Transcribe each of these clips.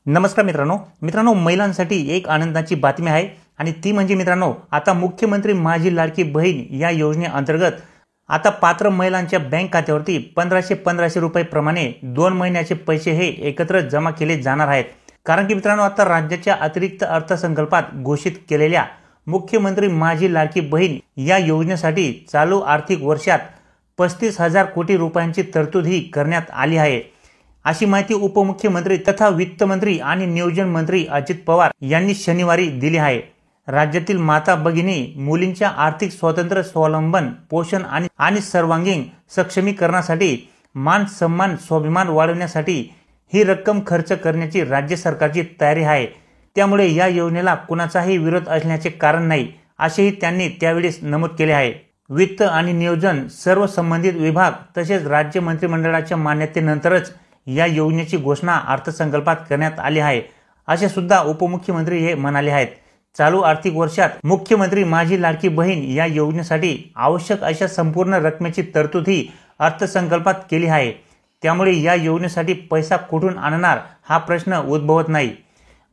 नमस्कार मित्रांनो महिलांसाठी एक आनंदाची बातमी आहे आणि ती म्हणजे मित्रांनो आता मुख्यमंत्री माझी लाडकी बहीण या योजनेअंतर्गत आता पात्र महिलांच्या बँक खात्यावरती 1500 रुपये प्रमाणे 2 महिन्याचे पैसे हे एकत्र जमा केले जाणार आहेत। कारण की मित्रांनो आता राज्याच्या अतिरिक्त अर्थसंकल्पात घोषित केलेल्या मुख्यमंत्री माझी लाडकी बहीण या योजनेसाठी चालू आर्थिक वर्षात 35,000 कोटी रुपयांची तरतूद ही करण्यात आली आहे। अशी माहिती उपमुख्यमंत्री तथा वित्त मंत्री आणि नियोजन मंत्री अजित पवार यांनी शनिवारी दिली आहे। राज्यातील माता भगिनी मुलींच्या आर्थिक स्वातंत्र्य, स्वावलंबन, पोषण आणि सर्वांगीण सक्षमीकरणासाठी मान सन्मान स्वाभिमान वाढवण्यासाठी ही रक्कम खर्च करण्याची राज्य सरकारची तयारी आहे। त्यामुळे या योजनेला कुणाचाही विरोध असण्याचे कारण नाही असेही त्यांनी त्यावेळी नमूद केले आहे। वित्त आणि नियोजन सर्व संबंधित विभाग तसेच राज्य मंत्रिमंडळाच्या मान्यतेनंतरच या योजनेची घोषणा अर्थसंकल्पात करण्यात आली आहे असे सुद्धा उपमुख्यमंत्री हे म्हणाले आहेत। चालू आर्थिक वर्षात मुख्यमंत्री माझी लाडकी बहीण या योजनेसाठी आवश्यक अशा संपूर्ण रकमेची तरतूद ही अर्थसंकल्पात केली आहे। त्यामुळे या योजनेसाठी पैसा कुठून आणणार हा प्रश्न उद्भवत नाही।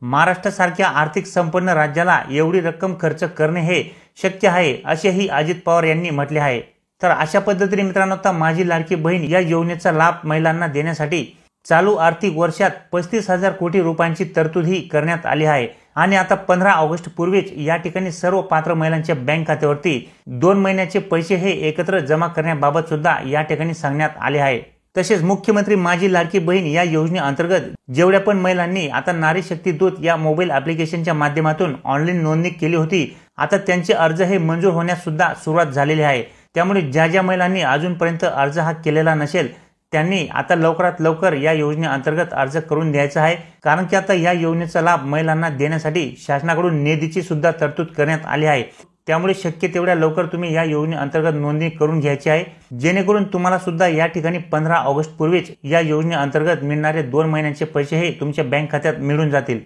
महाराष्ट्रासारख्या आर्थिक संपन्न राज्याला एवढी रक्कम खर्च करणे हे शक्य आहे असेही अजित पवार यांनी म्हटले आहे। तर अशा पद्धतीने मित्रांनो आता माझी लाडकी बहीण या योजनेचा लाभ महिलांना देण्यासाठी चालू आर्थिक वर्षात 35,000 कोटी रुपयांची तरतूद ही करण्यात आली आहे आणि आता 15 ऑगस्ट पूर्वीच या ठिकाणी सर्व पात्र महिलांच्या बँक खात्यावरती 2 महिन्याचे पैसे हे एकत्र जमा करण्याबाबत सुद्धा या ठिकाणी सांगण्यात आले आहे। तसेच मुख्यमंत्री माझी लाडकी बहीण या योजनेअंतर्गत जेवढ्या पण महिलांनी आता नारी शक्ती दूत या मोबाईल ॲप्लिकेशनच्या माध्यमातून ऑनलाईन नोंदणी केली होती आता त्यांचे अर्ज हे मंजूर होण्यास सुद्धा सुरुवात झालेली आहे। त्यामुळे ज्या महिलांनी अजूनपर्यंत अर्ज हा केलेला नसेल त्यांनी आता लवकरात लवकर या योजनेअंतर्गत अर्ज करून द्यायचा आहे। कारण की आता या योजनेचा लाभ महिलांना देण्यासाठी शासनाकडून निधीची सुद्धा तरतूद करण्यात आली आहे। त्यामुळे शक्य तेवढ्या लवकर तुम्ही या योजनेअंतर्गत नोंदणी करून घ्यायची आहे जेणेकरून तुम्हाला सुद्धा या ठिकाणी 15 ऑगस्ट पूर्वीच या योजनेअंतर्गत मिळणारे 2 महिन्यांचे पैसे हे तुमच्या बँक खात्यात मिळून जातील।